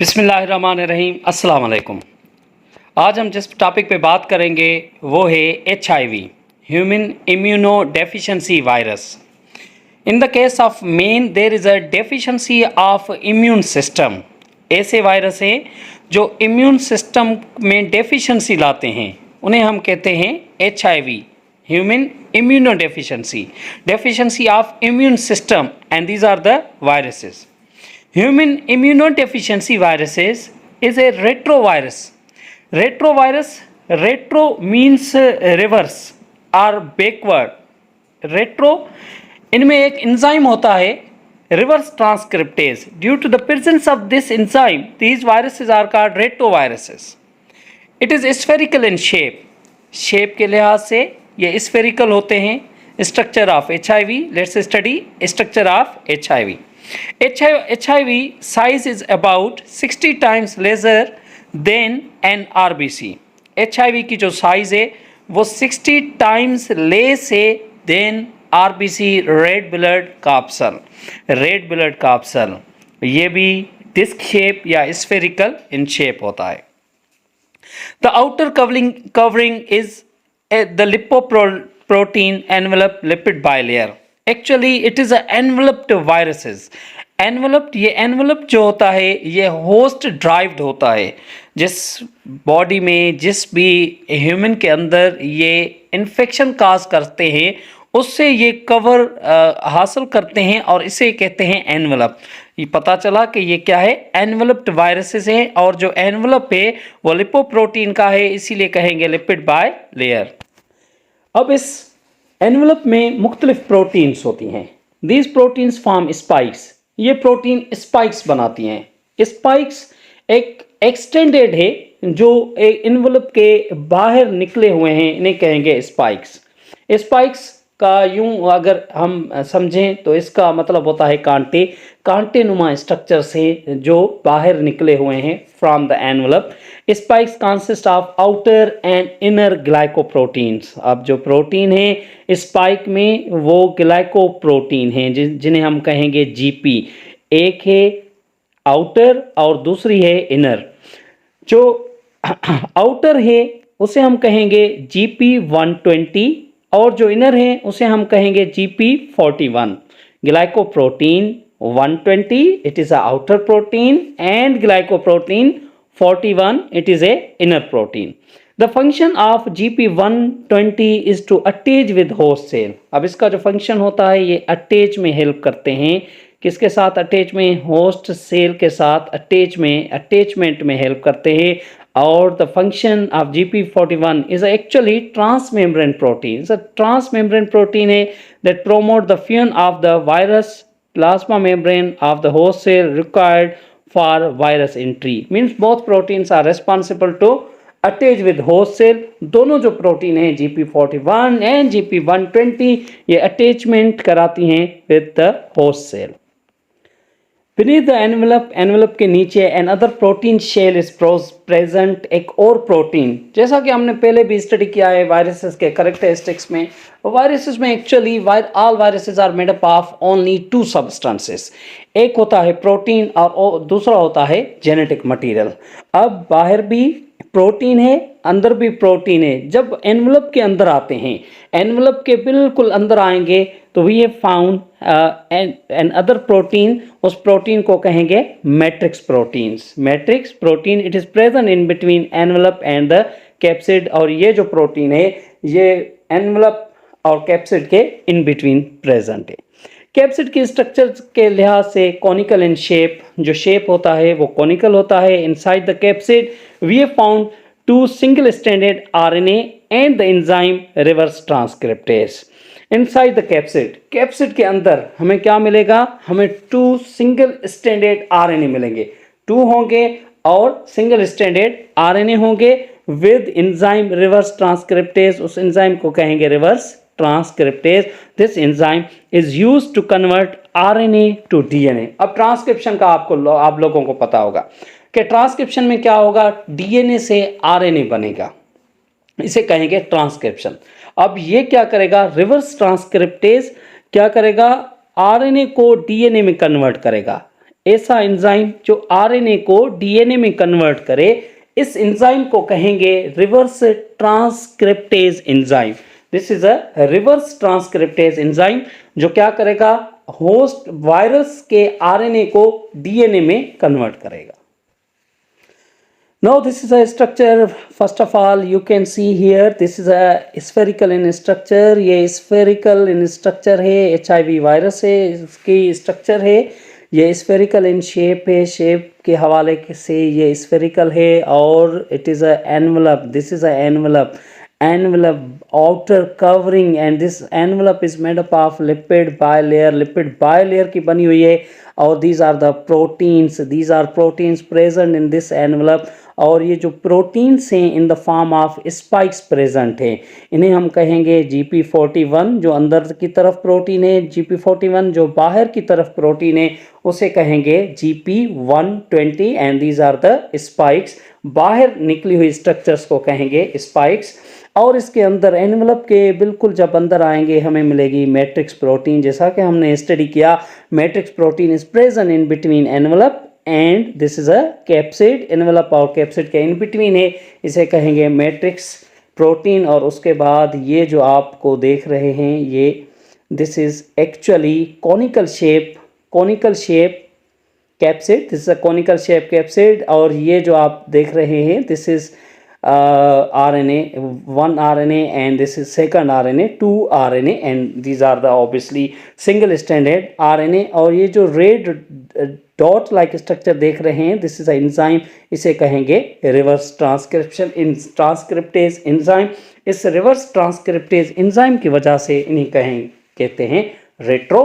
बिस्मिल्लाहिर्रहमानिर्रहीम, अस्सलाम वालेकुम। आज हम जिस टॉपिक पे बात करेंगे वो है HIV, human immuno deficiency virus. In the case of men there is a deficiency of immune system. ऐसे वायरस हैं जो इम्यून सिस्टम में डेफिशिएंसी लाते हैं, उन्हें हम कहते हैं HIV, human immuno deficiency of immune system, and these are the viruses. Human immunodeficiency viruses is a retrovirus. Retro means reverse or backward. Retro, इनमें एक एंजाइम होता है reverse transcriptase. Due to the presence of this enzyme, these viruses are called retroviruses. It is spherical in shape. Shape के लिहाज से ये spherical होते हैं. Structure of HIV. Let's study structure of HIV. HIV size is about 60 times larger than an RBC. HIV की जो size है वो 60 times लेस है then RBC, red blood corpuscle. ये भी डिस्क शेप या स्फेरिकल इन शेप होता है. The outer covering is the lipoprotein envelope lipid bilayer. Actually it is a enveloped viruses. ये envelope जो होता है ये होस्ट ड्राइव्ड होता है. जिस बॉडी में जिस भी ह्यूमन के अंदर ये इन्फेक्शन काज करते हैं उससे ये कवर हासिल करते हैं और इसे कहते हैं एनवलप. ये पता चला कि ये क्या है, एनवलप्ड वायरसेस हैं और जो एनवलप है वो लिपोप्रोटीन का है, इसीलिए कहेंगे लिपिड बाय लेयर. अब इस एनवलप में मुख्तलिफ प्रोटीन्स होती हैं. These proteins form spikes. ये प्रोटीन स्पाइक्स बनाती हैं. स्पाइक्स एक एक्सटेंडेड है जो एक एनवलप के बाहर निकले हुए हैं, इन्हें कहेंगे स्पाइक्स. स्पाइक्स का यूं अगर हम समझें तो इसका मतलब होता है कांटे नुमा स्ट्रक्चर से जो बाहर निकले हुए हैं from the envelope. Spikes consist of outer and inner glycoproteins. अब जो प्रोटीन है स्पाइक में वो ग्लाइकोप्रोटीन हैं जिन्हें हम कहेंगे जीपी. एक है आउटर और दूसरी है इनर. जो आउटर है उसे हम कहेंगे GP120 और जो इनर है उसे हम कहेंगे GP41. Glycoprotein 120 it is a outer protein and glycoprotein 41 it is a inner protein. The function of GP120 is to attach with host cell. अब इसका जो फंक्शन होता है ये अटैच में हेल्प करते हैं. किसके साथ अटैच में? होस्ट सेल के साथ अटैचमेंट में हेल्प करते हैं. और the function of GP41 is actually transmembrane protein. It's a transmembrane protein है that promote the fusion of the virus plasma membrane of the host cell required for virus entry. Means both proteins are responsible to attach with host cell. दोनों जो protein हैं GP41 and GP120 ये attachment कराती हैं with the host cell. Beneath the envelope के नीचे another protein shell is present. एक और प्रोटीन, जैसा कि हमने पहले भी स्टडी किया है वायरसेस के कैरेक्टरिस्टिक्स में. वायरसेस में actually all viruses are made up of only two substances. एक होता है प्रोटीन और दूसरा होता है जेनेटिक मटेरियल. अब बाहर भी प्रोटीन है, अंदर भी प्रोटीन है. जब एनवलप के अंदर आते हैं, एनवलप के बिल्कुल अंदर आएंगे तो we have found another protein. उस प्रोटीन को कहेंगे matrix protein. It is present in between envelope and the capsid. और ये जो प्रोटीन है ये एनवलप और कैप्सिड के इन बिटवीन प्रेजेंट है. कैप्सिड की स्ट्रक्चर के लिहाज से कॉनिकल इन शेप. जो शेप होता है वो कॉनिकल होता है. Inside the capsid we have found 2 single stranded RNA and the enzyme reverse transcriptase. Inside the capsid के अंदर हमें क्या मिलेगा? हमें 2 single stranded RNA मिलेंगे. 2 होंगे और सिंगल स्ट्रैंडेड RNA होंगे विद एंजाइम रिवर्स ट्रांसक्रिप्टेज. उस एंजाइम को कहेंगे reverse transcriptase. This enzyme is used to convert RNA to DNA. अब ट्रांसक्रिप्शन का आप लोगों को पता होगा कि ट्रांसक्रिप्शन में क्या होगा, DNA से RNA बनेगा, इसे कहेंगे ट्रांसक्रिप्शन. अब ये क्या करेगा, रिवर्स ट्रांसक्रिप्टेज क्या करेगा, RNA को DNA में कन्वर्ट करेगा. ऐसा एंजाइम जो आरएनए को डीएनए में कन्वर्ट करे, इस एंजाइम को कहेंगे reverse transcriptase enzyme. This is a reverse transcriptase enzyme जो क्या करेगा, होस्ट वायरस के आरएनए को डीएनए में कन्वर्ट करेगा। Now this is a structure. First of all you can see here this is a spherical in structure. ये spherical in structure है, HIV virus है, इसकी structure है, ये spherical in shape है, shape के हवाले से ये spherical है, और it is a envelope. This is a envelope outer covering, and this envelope is made up of lipid bilayer की बनी हुई है, और these are proteins present in this envelope, और ये जो प्रोटीन्स हैं in the form of spikes present है, इन्हें हम कहेंगे GP41 जो अंदर की तरफ प्रोटीन है, GP41 जो बाहर की तरफ प्रोटीन है उसे कहेंगे GP120, and these are the spikes, बाहर निकली हुई स्ट्रक्चर्स को कहेंगे स्पाइक्स। और इसके अंदर एनवलप के बिल्कुल जब अंदर आएंगे हमें मिलेगी मैट्रिक्स प्रोटीन, जैसा कि हमने स्टडी किया matrix protein is present in between envelope and this is a capsid, envelope और कैप्सिड के इन बिटवीन है, इसे कहेंगे मैट्रिक्स प्रोटीन। और उसके बाद ये जो आपको देख रहे हैं ये this is actually conical shape capsid, this is a conical shape capsid, और ये जो आप देख रहे हैं this is RNA, 1 RNA, and this is second RNA, 2 RNA, and these are the obviously single stranded RNA। और ये जो रेड डॉट लाइक स्ट्रक्चर देख रहे हैं दिस इज एंजाइम, इसे कहेंगे रिवर्स ट्रांसक्रिप्टेज एंजाइम। इस रिवर्स ट्रांसक्रिप्टेज एंजाइम की वजह से इन्हें कहते हैं रेट्रो